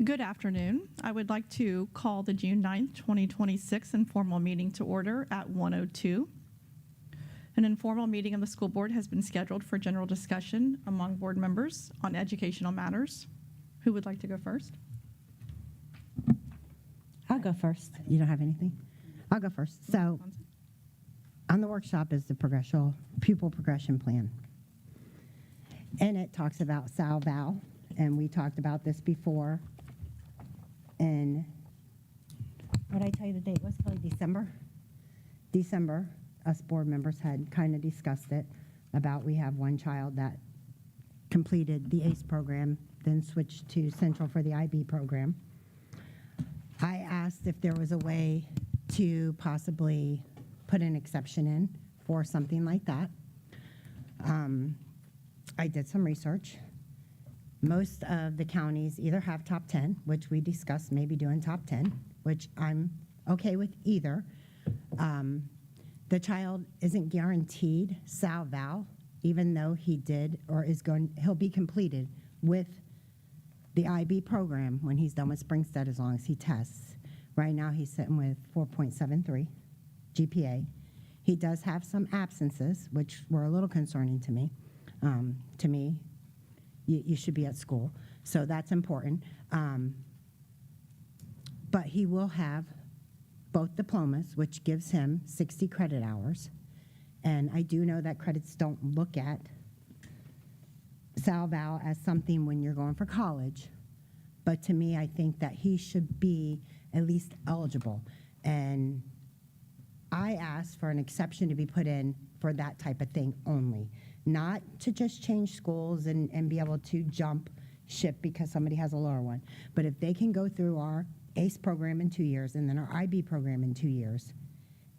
Good afternoon. I would like to call the June 9th, 2026 informal meeting to order at 1:02. An informal meeting of the school board has been scheduled for general discussion among board members on educational matters. Who would like to go first? I'll go first. You don't have anything? I'll go first. So on the workshop is the pupil progression plan. And it talks about Sal-Val, and we talked about this before. And what did I tell you the date was? Probably December, us board members had kind of discussed it about we have one child that completed the ACE program, then switched to Central for the IB program. I asked if there was a way to possibly put an exception in for something like that. I did some research. Most of the counties either have top 10, which we discussed maybe doing top 10, which I'm okay with either. The child isn't guaranteed Sal-Val, even though he did or he'll be completed with the IB program when he's done with Springstead as long as he tests. Right now he's sitting with 4.73 GPA. He does have some absences, which were a little concerning to me. You should be at school, so that's important. But he will have both diplomas, which gives him 60 credit hours. And I do know that credits don't look at Sal-Val as something when you're going for college. But to me, I think that he should be at least eligible. And I asked for an exception to be put in for that type of thing only. Not to just change schools and be able to jump ship because somebody has a lower one. But if they can go through our ACE program in 2 years and then our IB program in 2 years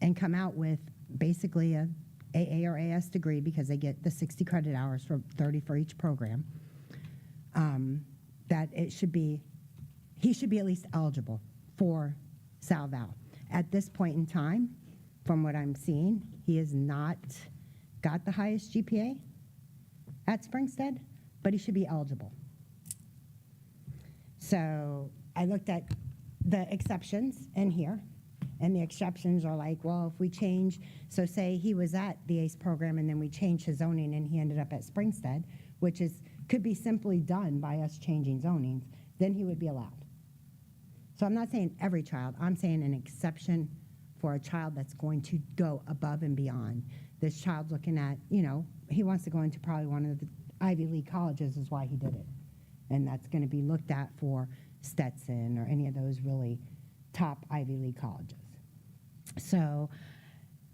and come out with basically a AA or AS degree because they get the 60 credit hours for 30 for each program, that he should be at least eligible for Sal-Val. At this point in time, from what I'm seeing, he has not got the highest GPA at Springstead, but he should be eligible. So I looked at the exceptions in here, and the exceptions are like, well, if we change, so say he was at the ACE program and then we changed his zoning and he ended up at Springstead, which could be simply done by us changing zonings, then he would be allowed. So I'm not saying every child, I'm saying an exception for a child that's going to go above and beyond. This child's looking at, he wants to go into probably one of the Ivy League colleges is why he did it. And that's going to be looked at for Stetson or any of those really top Ivy League colleges. So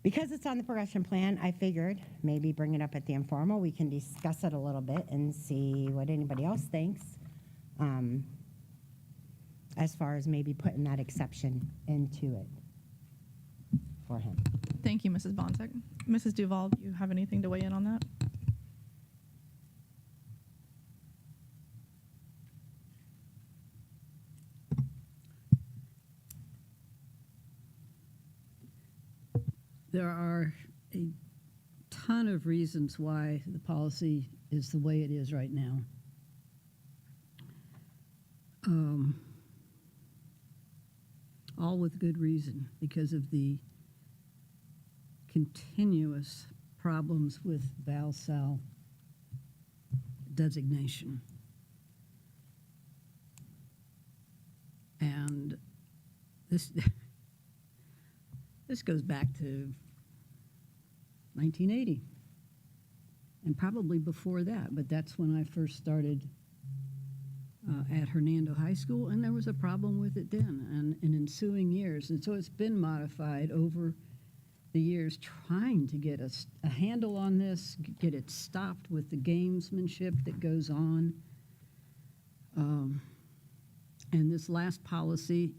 because it's on the progression plan, I figured maybe bring it up at the informal. We can discuss it a little bit and see what anybody else thinks as far as maybe putting that exception into it for him. Thank you, Mrs. Bonsick. Mrs. Duval, do you have anything to weigh in on that? There are a ton of reasons why the policy is the way it is right now. All with good reason, because of the continuous problems with Val-Sal designation. And this goes back to 1980, and probably before that, but that's when I first started at Hernando High School, and there was a problem with it then and in ensuing years. And so it's been modified over the years, trying to get a handle on this, get it stopped with the gamesmanship that goes on. And this last policy,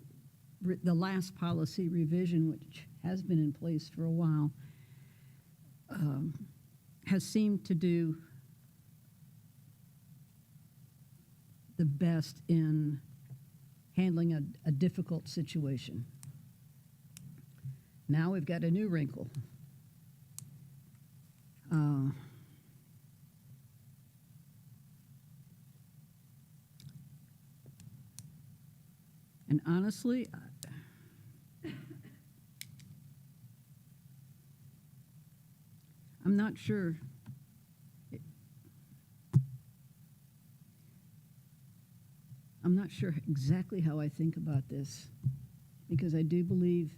the last policy revision, which has been in place for a while, has seemed to do the best in handling a difficult situation. Now we've got a new wrinkle. honestly, I'm not sure. I'm not sure exactly how I think about this, because I do believe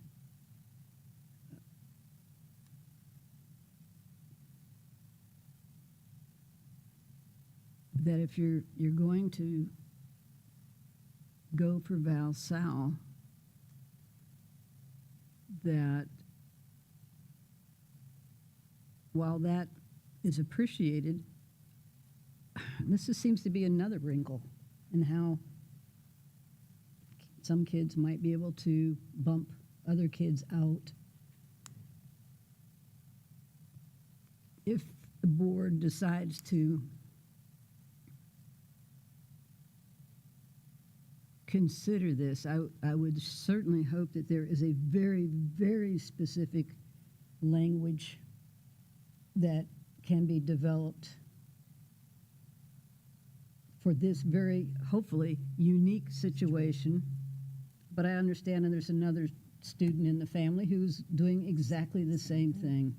that if you're going to go for Val Sal, that while that is appreciated, seems to be another wrinkle in how some kids might be able to bump other kids out if the board decides to consider this. I would certainly hope that there is a very, very specific language that can be developed for this very, hopefully, unique situation. But I understand, and there's another student in the family who's doing exactly the same thing.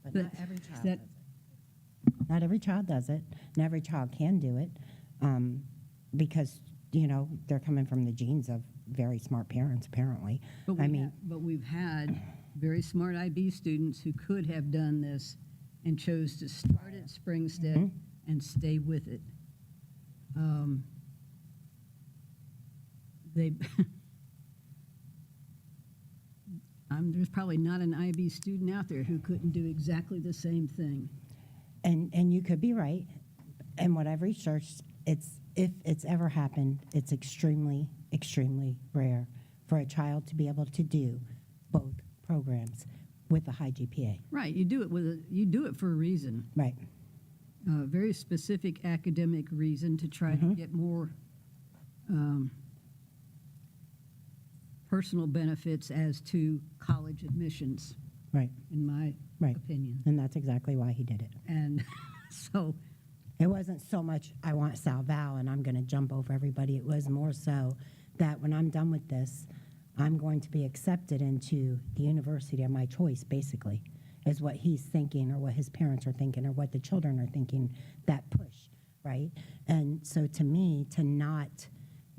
But That- not every child that- does it. Not every child does it, and every child can do it, because, they're coming from the genes of very smart parents, apparently. But I we've had very smart IB students who could have done this and chose to start at Springstead Mhm. and stay with it. They, there's probably not an IB student out there who couldn't do exactly the same thing. And you could be right. And what I've researched, if it's ever happened, it's extremely, extremely rare for a child to be able to do both programs with a high GPA. Right, you do it for a reason, Right. a very specific academic reason to try to get more personal benefits as to college admissions, Right. in my Right. opinion. And that's exactly why he did it. And so, It wasn't so much, I want Sal Val and I'm going to jump over everybody. It was more so that when I'm done with this, I'm going to be accepted into the university of my choice, basically, is what he's thinking or what his parents are thinking or what the children are thinking, that push, right? And so to me, to not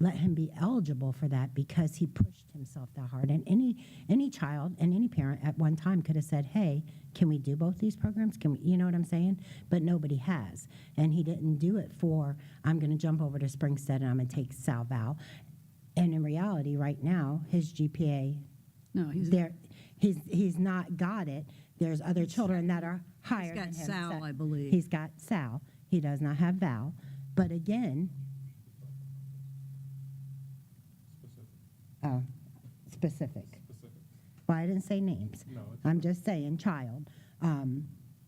let him be eligible for that because he pushed himself that hard. And any child and any parent at one time could have said, hey, can we do both these programs? Can we, you know what I'm saying? But nobody has. And he didn't do it for, I'm going to jump over to Springstead and I'm going to take Sal Val. And in reality, right now, his GPA, no, he's not got it. There's other children that are higher than him. got Sal, I believe. He's got Sal. He does not have Val. But again, oh, specific. Well, I didn't say names. No, it's I'm just saying child.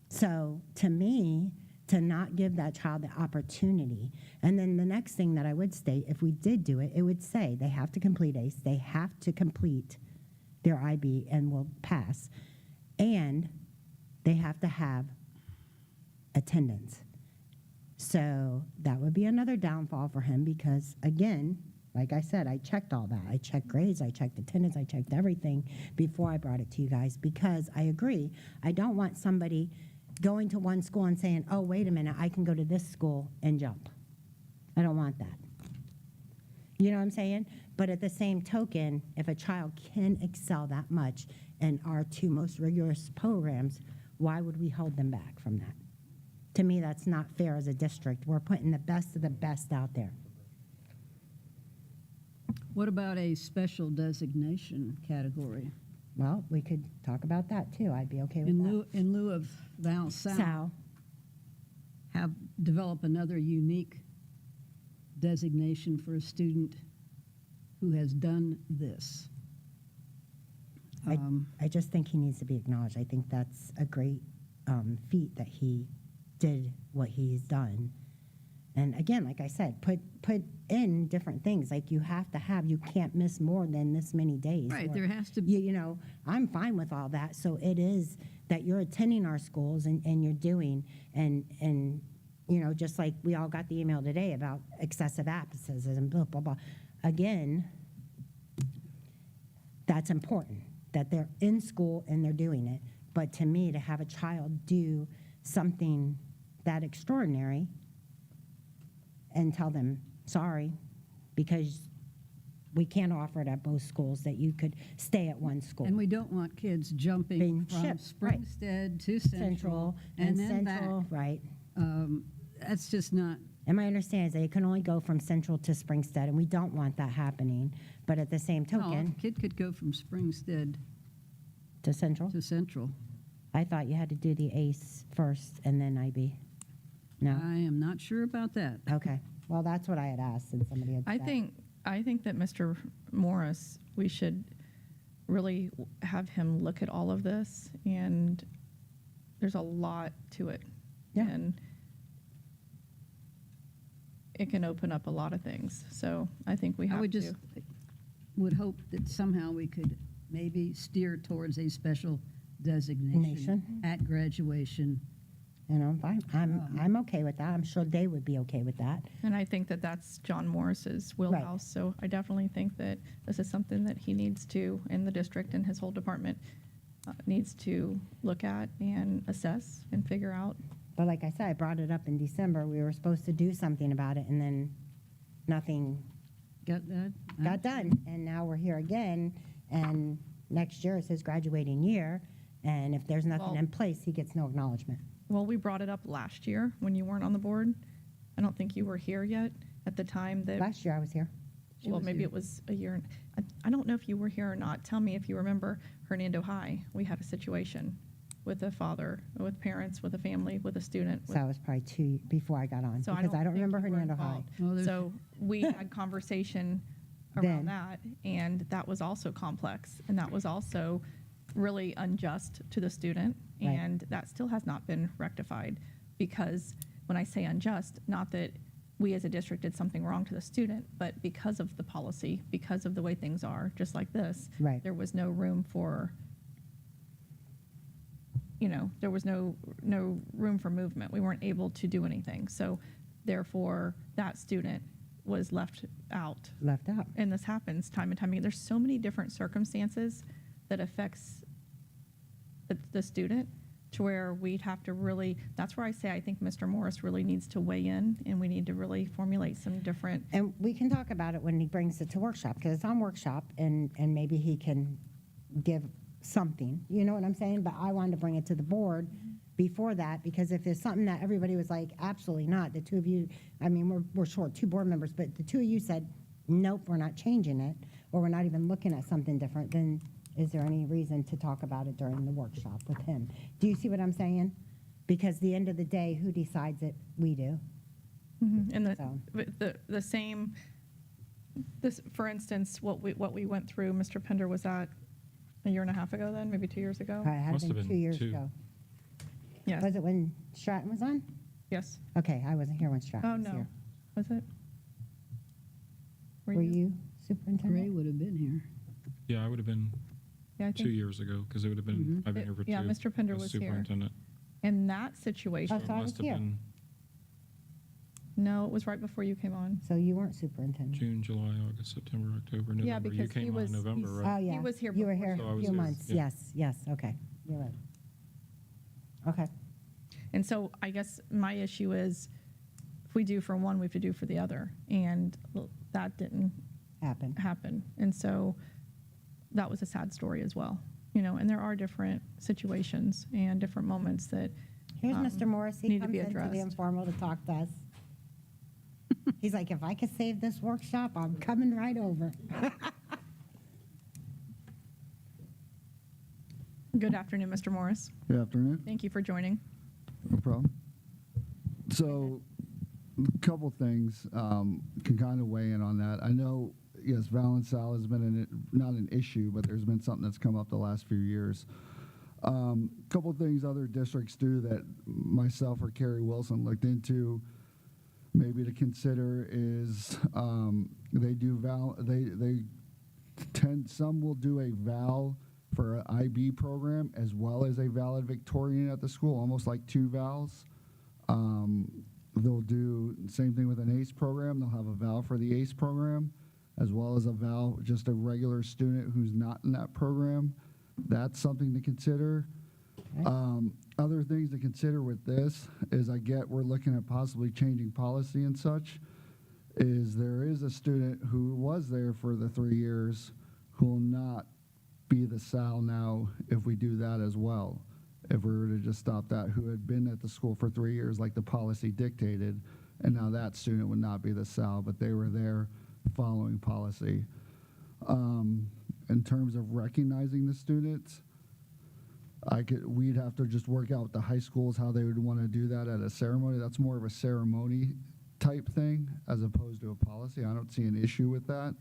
So to me, to not give that child the opportunity. And then the next thing that I would state, if we did do it, it would say they have to complete ACE, they have to complete their IB and will pass, and they have to have attendance. So that would be another downfall for him because, again, like I said, I checked all that. I checked grades, I checked attendance, I checked everything before I brought it to you guys because I agree. I don't want somebody going to one school and saying, oh, wait a minute, I can go to this school and jump. I don't want that. You know what I'm saying? But at the same token, if a child can excel that much in our two most rigorous programs, why would we hold them back from that? To me, that's not fair as a district. We're putting the best of the best out there. What about a special designation category? Well, we could talk about that too. I'd be okay with that. In lieu of Val Sal, develop another unique designation for a student who has done this. I just think he needs to be acknowledged. I think that's a great feat that he did what he's done. And again, like I said, put in different things. Like you can't miss more than this many days. Right, Or there has to be. you know, I'm fine with all that. So it is that you're attending our schools and you're doing, and you know, just like we all got the email today about excessive absences and blah, blah, blah. again, that's important, that they're in school and they're doing it. But to me, to have a child do something that extraordinary and tell them, sorry, because we can't offer it at both schools, that you could stay at one school. And we don't want kids jumping Being from shipped, right. Springstead to Central and then Central, back. right. That's just not, And my understanding is that you can only go from Central to Springstead, and we don't want that happening. But at the same no, token, a kid could go from Springstead to Central, to Central. I thought you had to do the ACE first and then IB. No? I am not sure about that. Okay. Well, that's what I had asked, and somebody had I said. think that Mr. Morris, we should really have him look at all of this, and there's a lot to it. Yeah. And it can open up a lot of things. So I think we have I would to. just, would hope that somehow we could maybe steer towards a special designation Nation. at graduation. You know, I'm okay with that. I'm sure they would be okay with that. And I think that that's John Morris's wheelhouse. So I definitely think that this is something that he needs to, in the district and his whole department, needs to look at and assess and figure out. But like I said, I brought it up in December. We were supposed to do something about it, and then nothing Got that? got done. And now we're here again, and next year is his graduating year, and if there's nothing Well- in place, he gets no acknowledgement. Well, we brought it up last year when you weren't on the board. I don't think you were here yet at the time that. Last year I was here. She Well, was maybe here. it was a year. I don't know if you were here or not. Tell me if you remember Hernando High. We had a situation with a father, with parents, with a family, with a student. So that was probably before I got on, So because I don't think remember you were Hernando High. involved. Well, there's- So we had conversation Then. around that, and that was also complex, and that was also really unjust to the student, Right. and that still has not been rectified. Because when I say unjust, not that we as a district did something wrong to the student, but because of the policy, because of the way things are, just like this, Right. there was no room for, there was no room for movement. We weren't able to do anything. So therefore, that student was left out. Left out. And this happens time and time again. There's so many different circumstances that affects the student, to where we'd have to really, that's where I say I think Mr. Morris really needs to weigh in, and we need to really formulate some different. And we can talk about it when he brings it to workshop, because it's on workshop, and maybe he can give something, you know what I'm saying? But I wanted to bring it to the board before that, because if it's something that everybody was like, absolutely not, the two of you, I mean, we're short 2 board members, but the 2 of you said, nope, we're not changing it, or we're not even looking at something different, then is there any reason to talk about it during the workshop with him? Do you see what I'm saying? Because the end of the day, who decides it? We do. And So. the same, this, for instance, what we went through, Mr. Pender was at a year and a half ago then, maybe 2 years ago? It had Must have been been 2 years 2. ago. Yes, Was it when Stratton was on? yes. Okay, I wasn't here when Oh, Stratton was no. here. Was it? Were you Gray superintendent? would have been here. Yeah, I would have been Yeah, I 2 think, years ago, because it would have been, I've been here for 2. yeah, Mr. Pender as was here. superintendent. in that situation, Oh, so I It was must have here. been no, it was right before you came on. So you weren't superintendent? June, July, August, September, October, Yeah, November. You because he came was- on in November, he's- right? Oh, yeah. He was here You were before here So I a was few here, months. yeah. Yes, okay. You're right. Okay. And so I guess my issue is, if we do for one, we have to do for the other, and that didn't Happened. happen. And so that was a sad story as well, and there are different situations and different moments that, Here's Mr. Morris. He need to comes be into the addressed. informal to talk to us. He's like, if I could save this workshop, I'm coming right over. good afternoon, Mr. Morris. Good afternoon. Thank you for joining. No problem. So, a couple things can kind of weigh in on that. I know, yes, Valensal has been not an issue, but there's been something that's come up the last few years. Couple things other districts do that myself or Carrie Wilson looked into, maybe to consider, is they do some will do a val for an IB program as well as a valedictorian at the school, almost like 2 vals. They'll do the same thing with an ACE program. They'll have a val for the ACE program as well as just a regular student who's not in that program. That's something to consider. Other things to consider with this is we're looking at possibly changing policy and such, is there is a student who was there for the 3 years who will not be the SAL now if we do that as well. If we were to just stop that, who had been at the school for 3 years like the policy dictated, and now that student would not be the SAL, but they were there following policy. In terms of recognizing the students, we'd have to just work out with the high schools how they would want to do that at a ceremony. That's more of a ceremony type thing as opposed to a policy. I don't see an issue with that.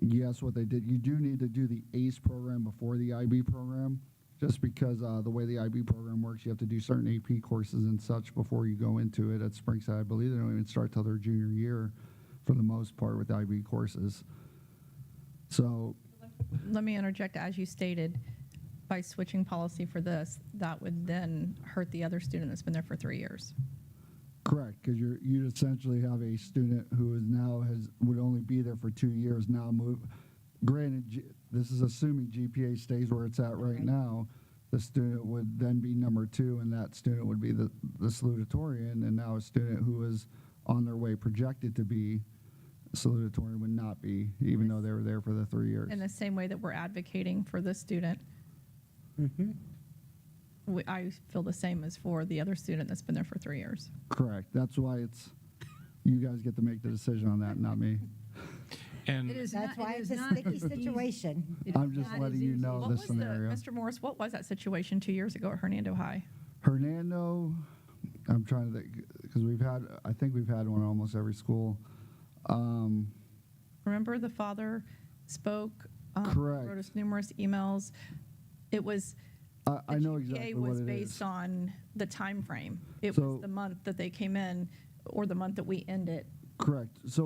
Yes, what they did, you do need to do the ACE program before the IB program, just because the way the IB program works, you have to do certain AP courses and such before you go into it at Springside. I believe they don't even start till their junior year for the most part with IB courses. So, Let me interject, as you stated, by switching policy for this, that would then hurt the other student that's been there for 3 years. correct, because you essentially have a student who is now would only be there for 2 years now move. Granted, this is assuming GPA stays where it's at right now. The student would then be number 2, and that student would be the salutatorian, and now a student who is on their way projected to be salutatorian would not be, even though they were there for the 3 years. In the same way that we're advocating for this student, I feel the same as for the other student that's been there for 3 years. Correct. That's why you guys get to make the decision on that, not me. And It is That's not- why it it's is a not sticky as easy. situation. It is I'm just not as letting you easy know as- What this was scenario. Mr. Morris, what was that situation 2 years ago at Hernando High? Hernando, I'm trying to think, because I think we've had one at almost every school. Remember the father spoke, Correct. wrote us numerous emails. It was, I the know GPA exactly what was it based is. on the time frame. It So- was the month that they came in or the month that we ended. Correct. So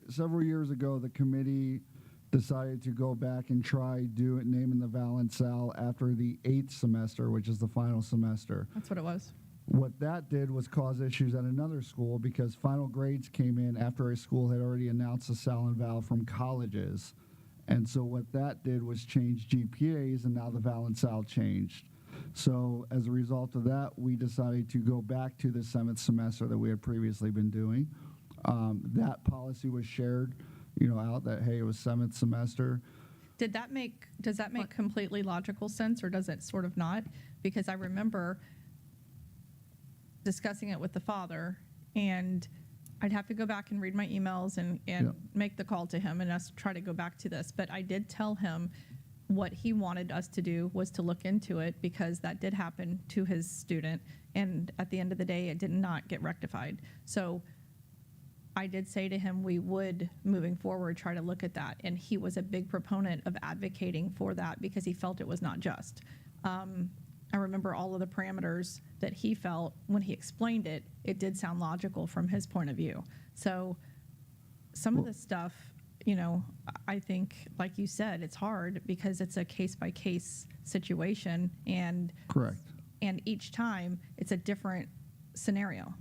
several years ago, the committee decided to go back and try naming the Val and Sal after the 8th semester, which is the final semester. That's what it was. What that did was cause issues at another school because final grades came in after a school had already announced the Sal and Val from colleges. And so what that did was change GPAs, and now the Val and Sal changed. So as a result of that, we decided to go back to the 7th semester that we had previously been doing. That policy was shared, out that, hey, it was 7th semester. Does that make completely logical sense, or does it sort of not? Because I remember discussing it with the father, and I'd have to go back and read my emails and Yep. make the call to him and us try to go back to this. But I did tell him what he wanted us to do was to look into it, because that did happen to his student, and at the end of the day, it did not get rectified. So I did say to him we would, moving forward, try to look at that. And he was a big proponent of advocating for that because he felt it was not just. I remember all of the parameters that he felt when he explained it. It did sound logical from his point of view. So some of this stuff, I think, like you said, it's hard because it's a case-by-case situation. And Correct. and each time it's a different scenario.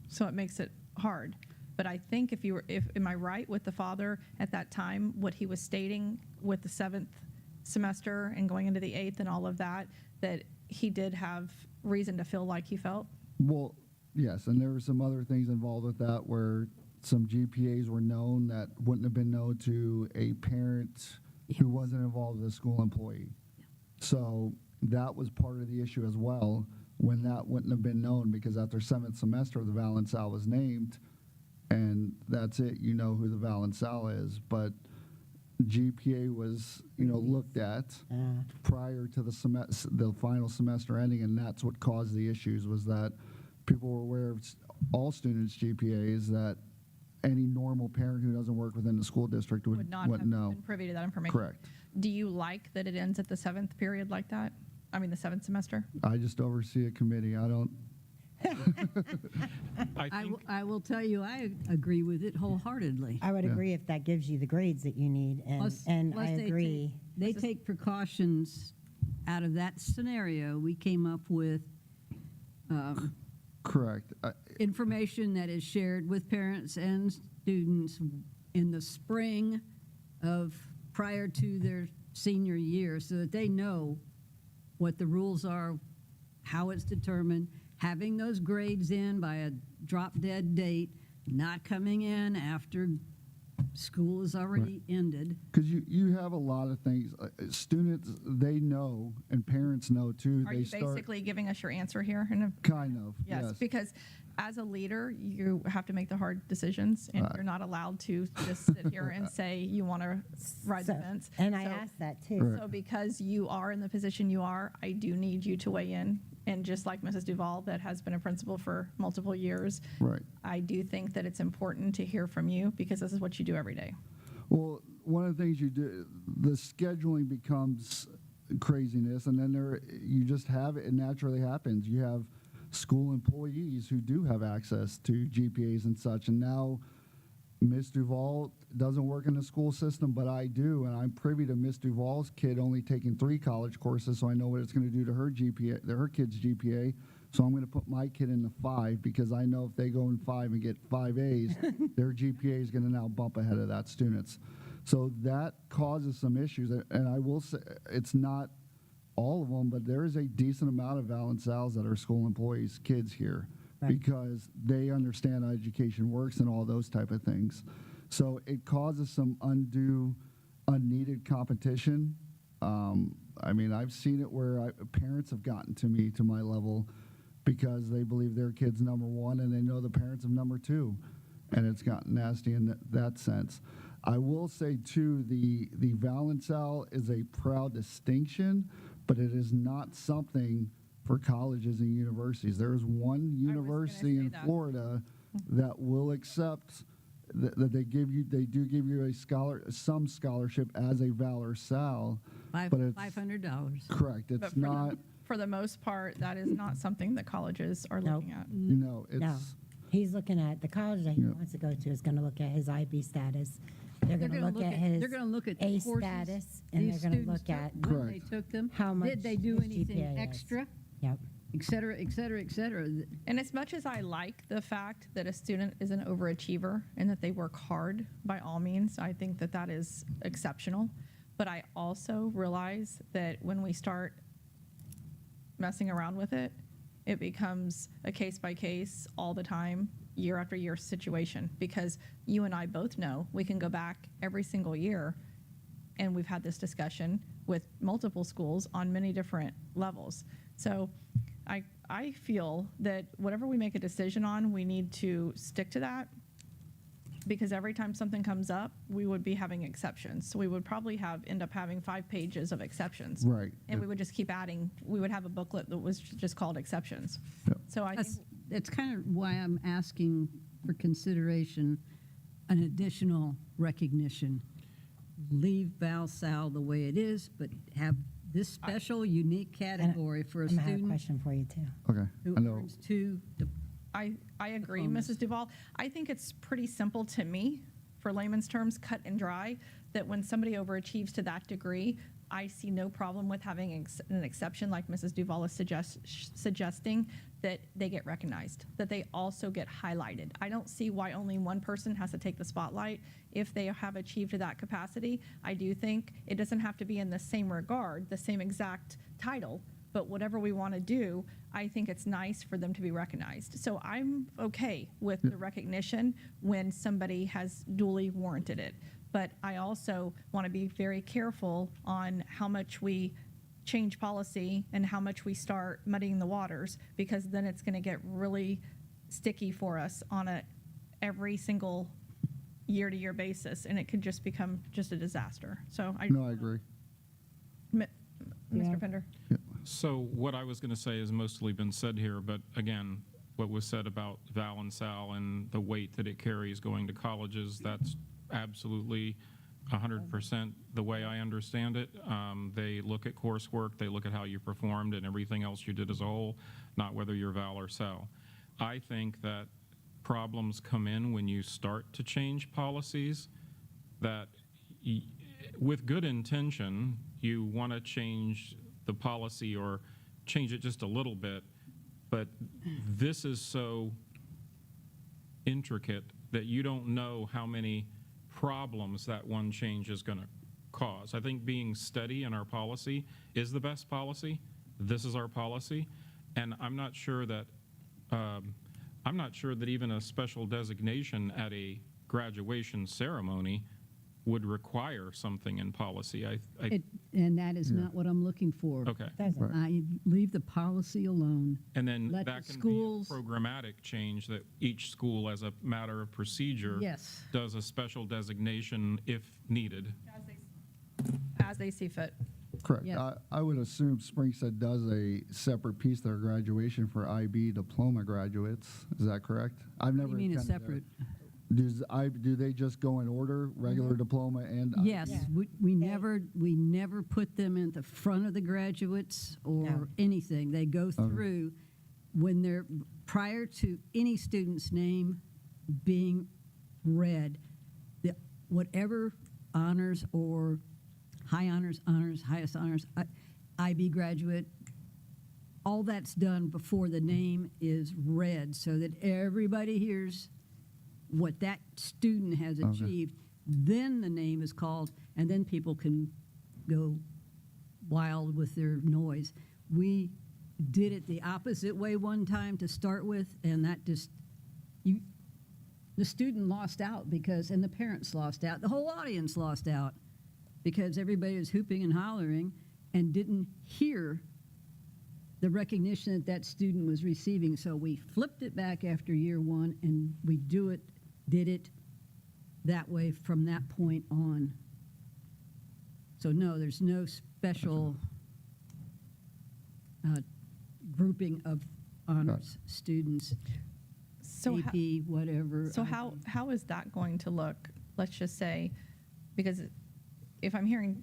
So it makes it hard. But I think am I right with the father at that time, what he was stating with the 7th semester and going into the 8th and all of that he did have reason to feel like he felt? Well, yes, and there were some other things involved with that where some GPAs were known that wouldn't have been known to a parent who wasn't involved as a school employee. So that was part of the issue as well, when that wouldn't have been known, because after 7th semester, the Val and Sal was named, and that's it, who the Val and Sal is. But GPA was, looked at prior to the final semester ending, and that's what caused the issues, was that people were aware of all students' GPAs, that any normal parent who doesn't work within the school district Would not have wouldn't know. been privy to that information. Correct. Do you like that it ends at the 7th period like that? I mean, the 7th semester? I just oversee a committee. I don't. I will tell you, I agree with it wholeheartedly. I would Yeah. agree if that gives you the grades that you need, and Plus I they agree. They take precautions out of that scenario. We came up with Correct. information that is shared with parents and students in the spring of prior to their senior year so that they know what the rules are, how it's determined, having those grades in by a drop dead date, not coming in after school is already ended. Because you have a lot of things. Students, they know, and parents know too. Are they you start basically giving us your answer here? In a, kind of. yes, because as a leader, you have to make the hard decisions, and you're not allowed to just sit here and say you want to ride the fence. And I So- asked that too. Right. So because you are in the position you are, I do need you to weigh in. And just like Mrs. Duval, that has been a principal for multiple years, Right. I do think that it's important to hear from you because this is what you do every day. Well, one of the things you do, the scheduling becomes craziness, and then you just have it. It naturally happens. You have school employees who do have access to GPAs and such, and now Miss Duval doesn't work in the school system, but I do, and I'm privy to Miss Duval's kid only taking 3 college courses, so I know what it's going to do to her GPA, her kid's GPA. So I'm going to put my kid in the 5 because I know if they go in 5 and get 5 A's, their GPA is going to now bump ahead of that student's. So that causes some issues, and I will say it's not all of them, but there is a decent amount of Val and Sal's that are school employees' kids here. Right. Because they understand how education works and all those type of things. So it causes some unneeded competition. I mean, I've seen it where parents have gotten to me, to my level, because they believe their kid's number 1 and they know the parents of number 2. And it's gotten nasty in that sense. I will say, too, the Val and Sal is a proud distinction, but it is not something for colleges and universities. There is one university say in that. Florida that will accept that they do give you some scholarship as a Val or Sal, but it's $500. correct. It's But for not. for the most part, that is not something that colleges are Nope. looking at. No, it's No. He's looking at the college that he Yeah. wants to go to is going to look at his IB status. They're going to look at his they're going to look at A the courses status, and these they're going to students look at took, when they Correct. took them, how much did they do his anything GPA is. extra, Yep. et cetera, et cetera, et cetera. And as much as I like the fact that a student is an overachiever and that they work hard, by all means, I think that that is exceptional. But I also realize that when we start messing around with it, it becomes a case by case all the time, year after year situation. Because you and I both know we can go back every single year, and we've had this discussion with multiple schools on many different levels. So I feel that whatever we make a decision on, we need to stick to that, because every time something comes up, we would be having exceptions. So we would probably end up having 5 pages of exceptions. Right. And we would just keep adding. We would have a booklet that was just called exceptions. Yep. So I think That's kind of why I'm asking for consideration, an additional recognition. Leave Val Sal the way it is, but have this special, unique category for a I'm going to have a student question for you, too. okay. who I know. earns 2. I agree, diplomas. Mrs. Duval. I think it's pretty simple to me, for layman's terms, cut and dry, that when somebody overachieves to that degree, I see no problem with having an exception like Mrs. Duval is suggesting, that they get recognized, that they also get highlighted. I don't see why only one person has to take the spotlight if they have achieved to that capacity. I do think it doesn't have to be in the same regard, the same exact title, but whatever we want to do, I think it's nice for them to be recognized. So I'm okay with the recognition when somebody has duly warranted it. But I also want to be very careful on how much we change policy and how much we start muddying the waters, because then it's going to get really sticky for us on every single year-to-year basis, and it could just become just a disaster. So No, I agree. Mr. Yeah. Pender. So what I was going to say has mostly been said here, but again, what was said about Val and Sal and the weight that it carries going to colleges, that's absolutely 100% the way I understand it. They look at coursework, they look at how you performed and everything else you did as a whole, not whether you're Val or Sal. I think that problems come in when you start to change policies that with good intention, you want to change the policy or change it just a little bit, but this is so intricate that you don't know how many problems that one change is going to cause. I think being steady in our policy is the best policy. This is our policy, and I'm not sure that even a special designation at a graduation ceremony would require something in policy. And that is not what I'm looking for. Okay. Doesn't. Right. I leave the policy alone. And then Let that the can schools- be a programmatic change that each school, as a matter of procedure, Yes. does a special designation if needed. As they see fit. Correct. Yes. I would assume Springstead does a separate piece of their graduation for IB diploma graduates. Is that correct? I've What never. do you mean a attended separate? there. Do they just go in order, regular diploma and? IB? Yes, Yeah. we never put them at the front of the graduates or No. anything. They go through when they're, prior to any student's name being read, whatever honors or high honors, highest honors, IB graduate, all that's done before the name is read so that everybody hears what that student has achieved. Then the name is called, and then people can go wild with their noise. We did it the opposite way one time to start with, and that just, the student lost out because, and the parents lost out, the whole audience lost out because everybody was hooping and hollering and didn't hear the recognition that that student was receiving. So we flipped it back after year one, and we did it that way from that point on. So no, there's no special grouping of honors students, So how, AP, whatever. so how is that going to look? Let's just say, because if I'm hearing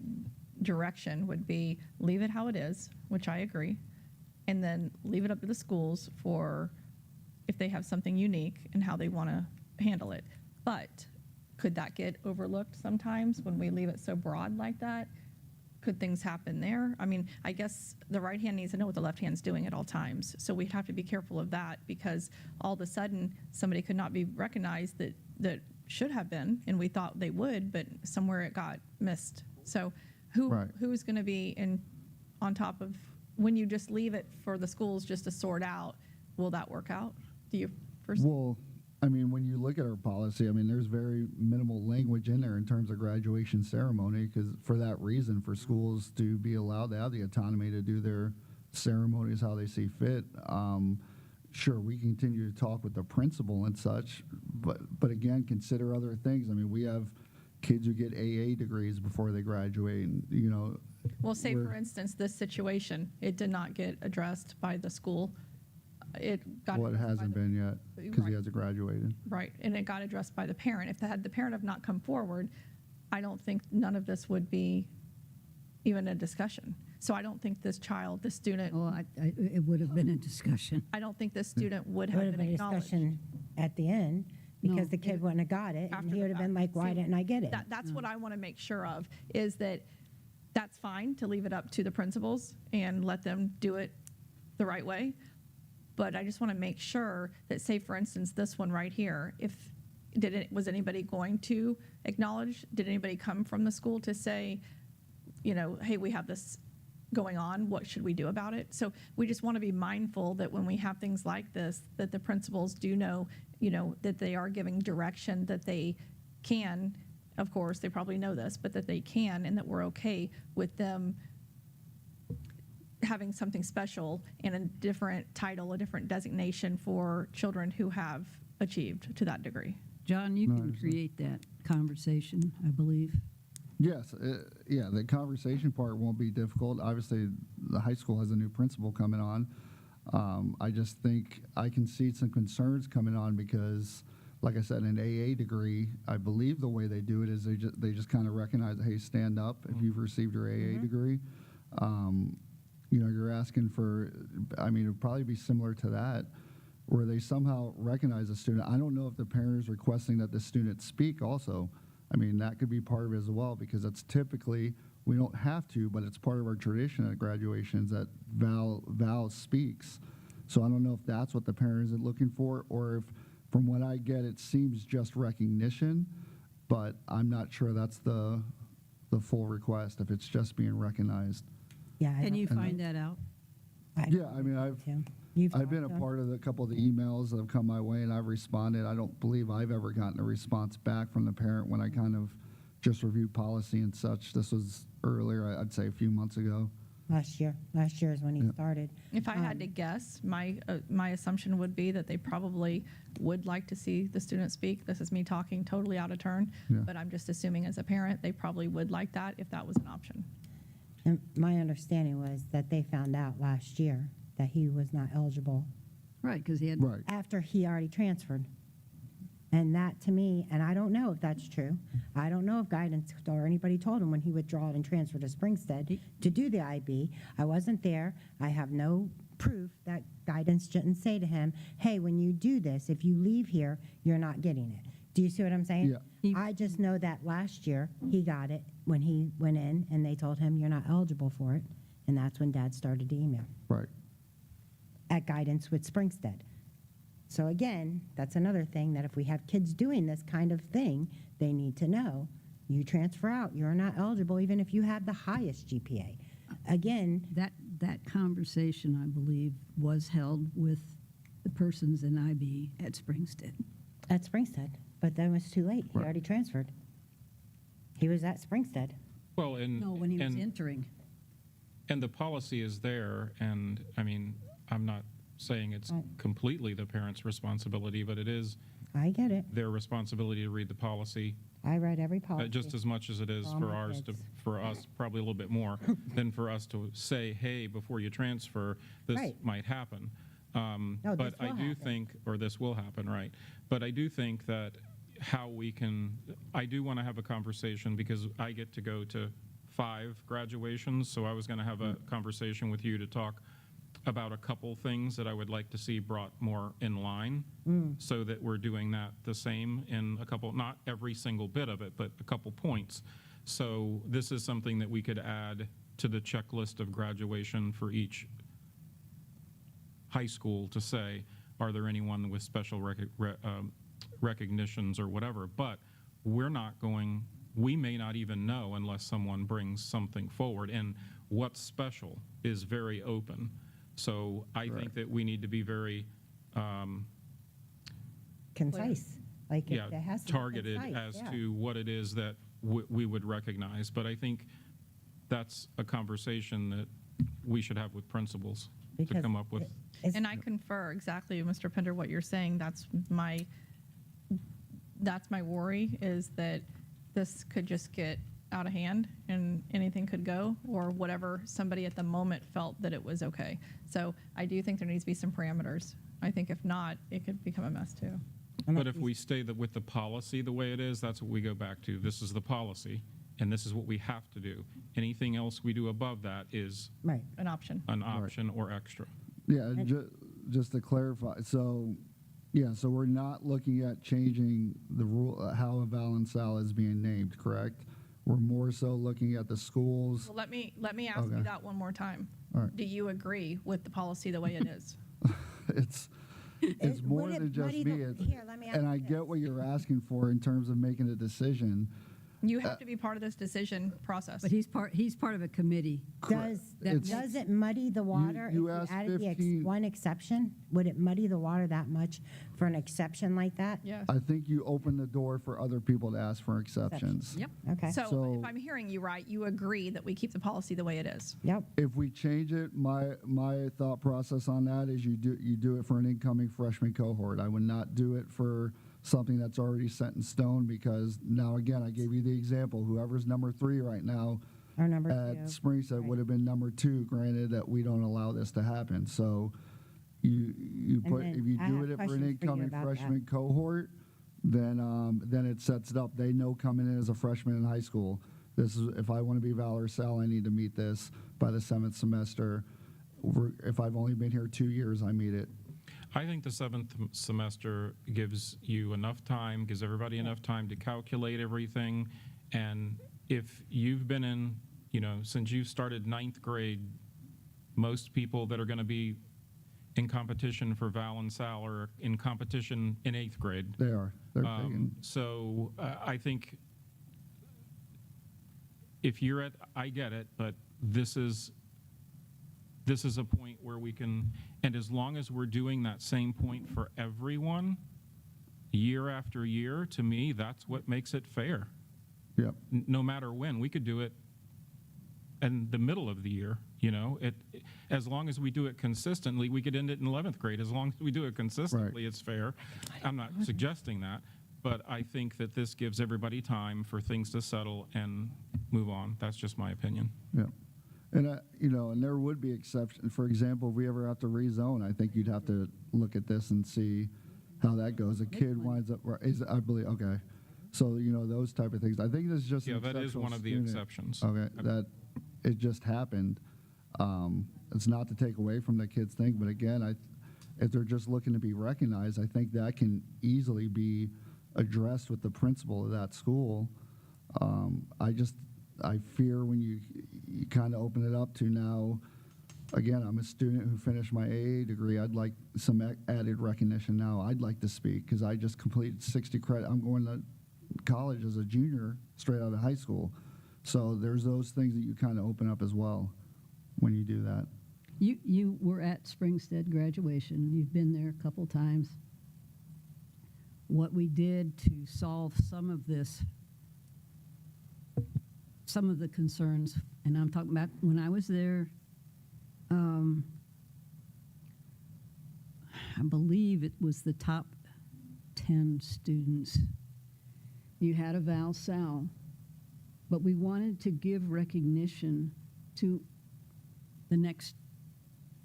direction would be leave it how it is, which I agree, and then leave it up to the schools for if they have something unique and how they want to handle it. But could that get overlooked sometimes when we leave it so broad like that? Could things happen there? I mean, I guess the right hand needs to know what the left hand's doing at all times. So we'd have to be careful of that because all of a sudden somebody could not be recognized that should have been, and we thought they would, but somewhere it got missed. So Right. who's going to be on top of, when you just leave it for the schools just to sort out, will that work out? Do you foresee? Well, I mean, when you look at our policy, I mean, there's very minimal language in there in terms of graduation ceremony, because for that reason, for schools to be allowed to have the autonomy to do their ceremonies how they see fit. Sure, we continue to talk with the principal and such, but again, consider other things. I mean, we have kids who get AA degrees before they graduate, and Well, say we're- for instance, this situation, it did not get addressed by the school. It got well, it addressed by hasn't the- been yet because he Right. hasn't graduated. Right, and it got addressed by the parent. If the parent have not come forward, I don't think none of this would be even a discussion. So I don't think this student, Oh, it would have been a discussion. I don't think this student would It have would have been been a acknowledged. discussion at the end because No, the kid wouldn't have got it, After and he the would have been fact. like, "Why See, didn't I get it?" That's what I want to make sure of, is that that's fine to leave it up to the principals and let them do it the right way. But I just want to make sure that, say, for instance, this one right here, was anybody going to acknowledge? Did anybody come from the school to say, hey, we have this going on, what should we do about it? So we just want to be mindful that when we have things like this, that the principals do know, that they are giving direction, that they can, of course, they probably know this, but that they can, and that we're okay with them having something special and a different title, a different designation for children who have achieved to that degree. John, you No, I can understand. create that conversation, I believe. Yes, yeah, the conversation part won't be difficult. Obviously, the high school has a new principal coming on. I just think I can see some concerns coming on because, like I said, an AA degree, I believe the way they do it is they just kind of recognize, hey, stand up if you've received your AA degree. You're asking for, I mean, it would probably be similar to that, where they somehow recognize a student. I don't know if the parent is requesting that the student speak also. I mean, that could be part of it as well, because that's typically, we don't have to, but it's part of our tradition at graduations that Val speaks. So I don't know if that's what the parent is looking for, or if, from what I get, it seems just recognition. but I'm not sure that's the full request, if it's just being recognized. Yeah. I Can don't- you find that out? Yeah, I mean, I've been a part part of a couple of the emails that have come my way, and I've responded. I don't believe I've ever gotten a response back from the parent when I kind of just reviewed policy and such. This was earlier, I'd say a few months ago. Last year is when he Yeah. started. If I had to guess, my assumption would be that they probably would like to see the student speak. This is me talking totally out of turn, Yeah. but I'm just assuming as a parent, they probably would like that if that was an option. And my understanding was that they found out last year that he was not eligible Right, because he had, Right. after he already transferred. And that to me, and I don't know if that's true. I don't know if guidance or anybody told him when he withdrew and transferred to Springstead to do the IB. I wasn't there. I have no proof that guidance didn't say to him, hey, when you do this, if you leave here, you're not getting it. Do you see what I'm saying? Yeah. I just know that last year he got it when he went in and they told him you're not eligible for it. And that's when Dad started to email Right. at guidance with Springstead. So again, that's another thing that if we have kids doing this kind of thing, they need to know. You transfer out, you're not eligible even if you have the highest GPA. Again, that conversation, I believe, was held with the persons in IB at Springstead. at Springstead, but then it was too late. He Right. already transferred. He was at Springstead. Well, and. No, when he was and- entering. And the policy is there, and, I mean, I'm not saying it's Right. completely the parent's responsibility, but it is I get it. their responsibility to read the policy, I read every policy. just as much as it is All for my ours to, kids. for us, probably a little bit more, than for us to say, hey, before you transfer, this Right. might happen. No, But this I will do happen. think, or this will happen, right? But I do think that how we can, I do want to have a conversation because I get to go to 5 graduations, so I was going to have a conversation with you to talk about a couple things that I would like to see brought more in line, so that we're doing that the same in a couple, not every single bit of it, but a couple points. So this is something that we could add to the checklist of graduation for each high school to say, are there anyone with special recognitions or whatever? But we're not going, we may not even know unless someone brings something forward. And what's special is very open. So I think that we need to be very, Concise. Like yeah, it has to be targeted concise, as yeah. to what it is that we would recognize. But I think that's a conversation that we should have with principals to Because come up with. It's- And I confer exactly, Mr. Pender, what you're saying. That's my worry, is that this could just get out of hand and anything could go, or whatever somebody at the moment felt that it was okay. So I do think there needs to be some parameters. I think if not, it could become a mess too. But if we stay with the policy the way it is, that's what we go back to. This is the policy, and this is what we have to do. Anything else we do above that is Right. An option. an option or extra. Yeah, just to clarify, so, yeah, so we're not looking at changing the rule, how a Val and Sal is being named, correct? We're more so looking at the schools. Well, let me ask Okay. you that one more time. All right. Do you agree with the policy the way it is? It's It- more would it than just muddy me. the- Here, let me ask And I you get this. what you're asking for in terms of making a decision. You have to be part of this decision process. But he's part of a committee. It's- Does it muddy the water? you if asked added the 15 one exception? Would it muddy the water that much for an exception like that? Yes. I think you open the door for other people to ask for exceptions. Yep. Okay. So So- if I'm hearing you right, you agree that we keep the policy the way it is. Yep. If we change it, my thought process on that is you do it for an incoming freshman cohort. I would not do it for something that's already set in stone, because now, again, I gave you the example, whoever's number 3 right now Or number at 2. Springstead Right. would have been number 2, granted that we don't allow this to happen. So you And put, then if you I do have it for an questions for you incoming about that. freshman cohort, then it sets it up. They know coming in as a freshman in high school, this is, if I want to be Val or Sal, I need to meet this by the 7th semester. If I've only been here 2 years, I meet it. I think the 7th semester gives you enough time, gives everybody enough time to calculate everything. And if you've been in, since you started 9th grade, most people that are going to be in competition for Val and Sal are in competition in 8th grade. They are. They're taking. So I think if you're at, I get it, but this is a point where we can, and as long as we're doing that same point for everyone, year after year, to me, that's what makes it fair. Yep. No matter when, we could do it in the middle of the year, you know, as long as we do it consistently. We could end it in 11th grade. As long as we do it consistently, it's fair. I'm not suggesting that, but I think that this gives everybody time for things to settle and move on. That's just my opinion. Yeah. And, and there would be exceptions. For example, if we ever have to rezone, I think you'd have to look at this and see how that goes. A kid winds up, I believe, okay. So, those type of things. I think this is just an Yeah, that is exceptional one of the student. exceptions. Okay, that it just happened. It's not to take away from the kids' thing, but again, if they're just looking to be recognized, I think that can easily be addressed with the principal of that school. I fear when you kind of open it up to now, again, I'm a student who finished my AA degree. I'd like some added recognition now. I'd like to speak because I just completed 60 credit. I'm going to college as a junior straight out of high school. So there's those things that you kind of open up as well when you do that. You were at Springstead graduation. You've been there a couple times. What we did to solve some of the concerns, and I'm talking about when I was there, I believe it was the top 10 students. You had a Val Sal, but we wanted to give recognition to the next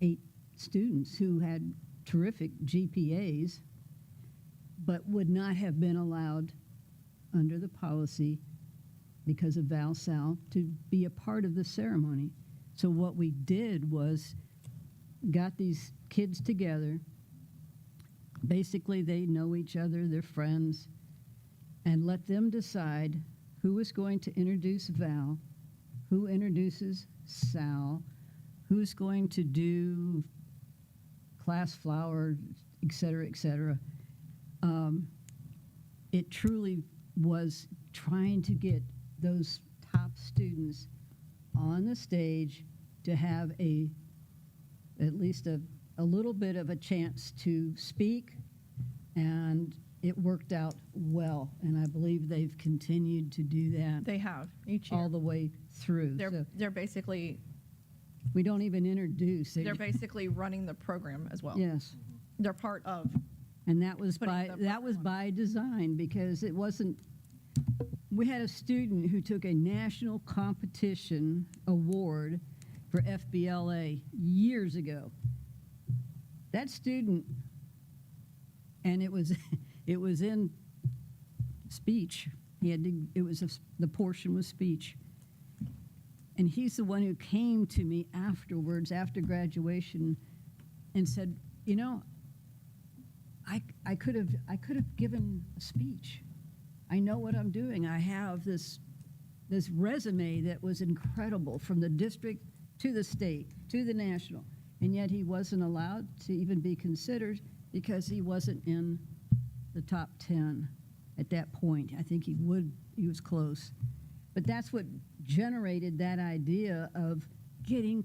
8 students who had terrific GPAs, but would not have been allowed under the policy because of Val Sal to be a part of the ceremony. So what we did was got these kids together. Basically, they know each other, they're friends, and let them decide who is going to introduce Val, who introduces Sal, who's going to do class flower, et cetera, et cetera. It truly was trying to get those top students on the stage to have at least a little bit of a chance to speak, and it worked out well, and I believe they've continued to do that They have each year. all the way through. So They're basically we don't even introduce. they're basically running the program as well. Yes. They're part of. And that was Putting the program on. by design, because it wasn't. We had a student who took a national competition award for FBLA years ago. That student, and it was in speech. The portion was speech. And he's the one who came to me afterwards, after graduation, and said, I could have given a speech. I know what I'm doing. I have this resume that was incredible, from the district to the state to the national, and yet he wasn't allowed to even be considered because he wasn't in the top 10 at that point. I think he was close. But that's what generated that idea of getting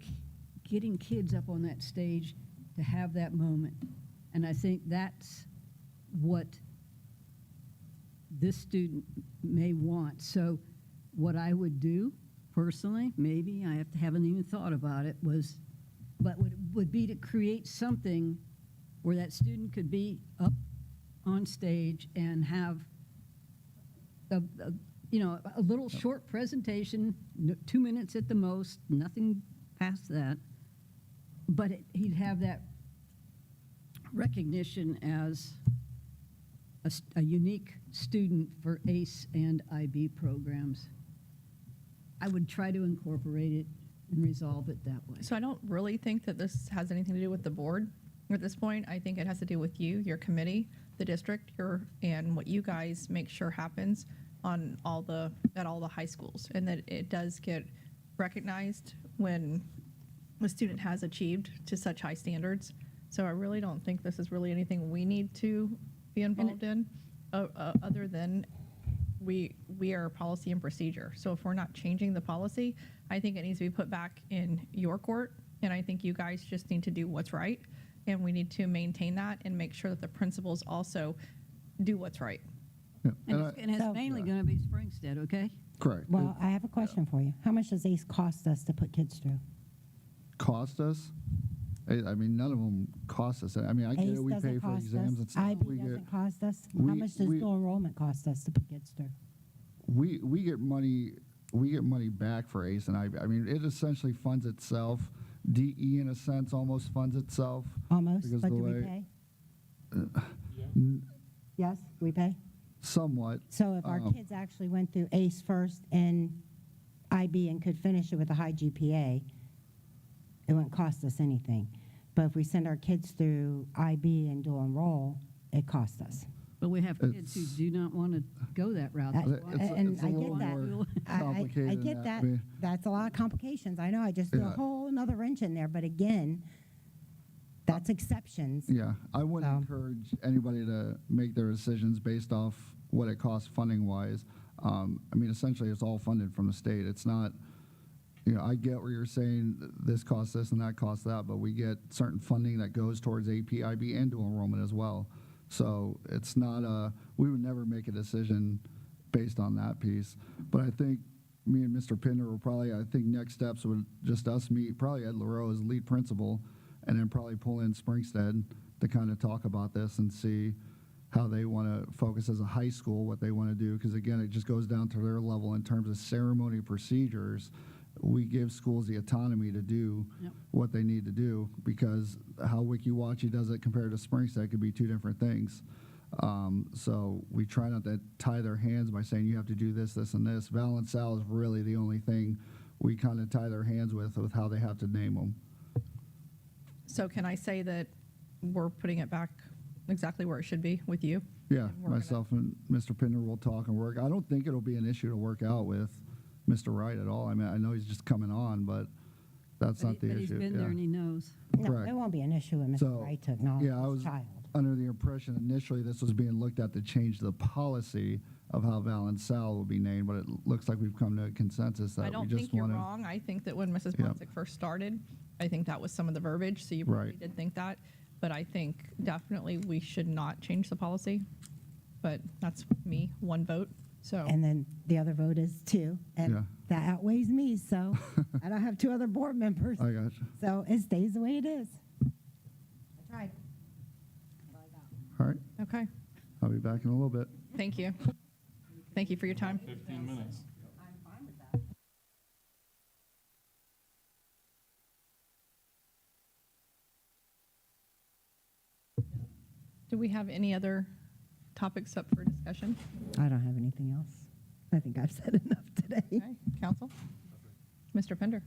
kids up on that stage to have that moment. And I think that's what this student may want. So what I would do personally, maybe I haven't even thought about it, would be to create something where that student could be up on stage and have a little short presentation, 2 minutes at the most, nothing past that. But he'd have that recognition as a unique student for ACE and IB programs. I would try to incorporate it and resolve it that way. So I don't really think that this has anything to do with the board at this point. I think it has to do with you, your committee, the district, and what you guys make sure happens at all the high schools, and that it does get recognized when a student has achieved to such high standards. So I really don't think this is really anything we need to be involved in, other than we are a policy and procedure. So if we're not changing the policy, I think it needs to be put back in your court, and I think you guys just need to do what's right, and we need to maintain that and make sure that the principals also do what's right. Yeah. And it's So- mainly going to be Springstead, okay? Correct. Well, I have a question for you. How much does ACE cost us to put kids through? Cost us? I mean, none of them cost us. I mean, I get ACE it, we doesn't pay for cost exams us. and stuff. IB We get, doesn't cost us. How we- much does we- dual enrollment cost us to put kids through? we get money back for ACE and IB. I mean, it essentially funds itself. DE, in a sense, almost funds itself. Almost, Because but the do we way- pay? N- Yes, we pay. Somewhat. So if our kids actually went through ACE first and IB and could finish it with a high GPA, it wouldn't cost us anything. But if we send our kids through IB and dual enroll, it costs us. But we have kids who It's- do not want to go that route. I- That's It's- why and it's a I little get that. more I complicated than get that. I mean, That's a lot of complications. I know. I just threw a Yeah. whole another wrench in there. But again, that's exceptions. Yeah, I wouldn't So- encourage anybody to make their decisions based off what it costs funding-wise. I mean, essentially, it's all funded from the state. It's not, I get where you're saying this costs this and that costs that, but we get certain funding that goes towards AP, IB, and dual enrollment as well. So it's not we would never make a decision based on that piece. But I think me and Mr. Pinder will probably, I think next steps would just us meet, probably Ed LaRoe as lead principal, and then probably pull in Springstead to kind of talk about this and see how they want to focus as a high school, what they want to do. Because again, it just goes down to their level in terms of ceremony procedures. We give schools the autonomy to do Yep. what they need to do, because how Wikiwachi does it compared to Springstead could be two different things. So we try not to tie their hands by saying you have to do this, this, and this. Val and Sal is really the only thing we kind of tie their hands with how they have to name them. So can I say that we're putting it back exactly where it should be with you? Yeah, We're gonna- myself and Mr. Pinder will talk and work. I don't think it'll be an issue to work out with Mr. Wright at all. I mean, I know he's just coming on, but that's not the But he's issue. been Yeah. there and he knows. No, Correct. it won't be an issue with Mr. So, Wright to acknowledge yeah, I his was child. under the impression initially this was being looked at to change the policy of how Val and Sal will be named, but it looks like we've come to a consensus that I we don't just think you're want to. wrong. I think that when Mrs. Yep. Ponsick first started, I think that was some of the verbiage, so you probably Right. did think that. But I think definitely we should not change the policy. But that's me, one vote, so. And then the other vote is 2, and Yeah. that outweighs me, so I don't have 2 other board members. I got you. So it stays the way it is. I tried. All right, Okay, I'll be back in a little bit. thank you. Thank you for your time. 15 minutes. Do we have any other topics up for discussion? I don't have anything else. I think I've said enough today. Okay, council? Mr. Pender?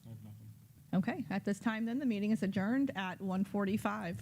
I have nothing. Okay, at this time then, the meeting is adjourned at 1:45.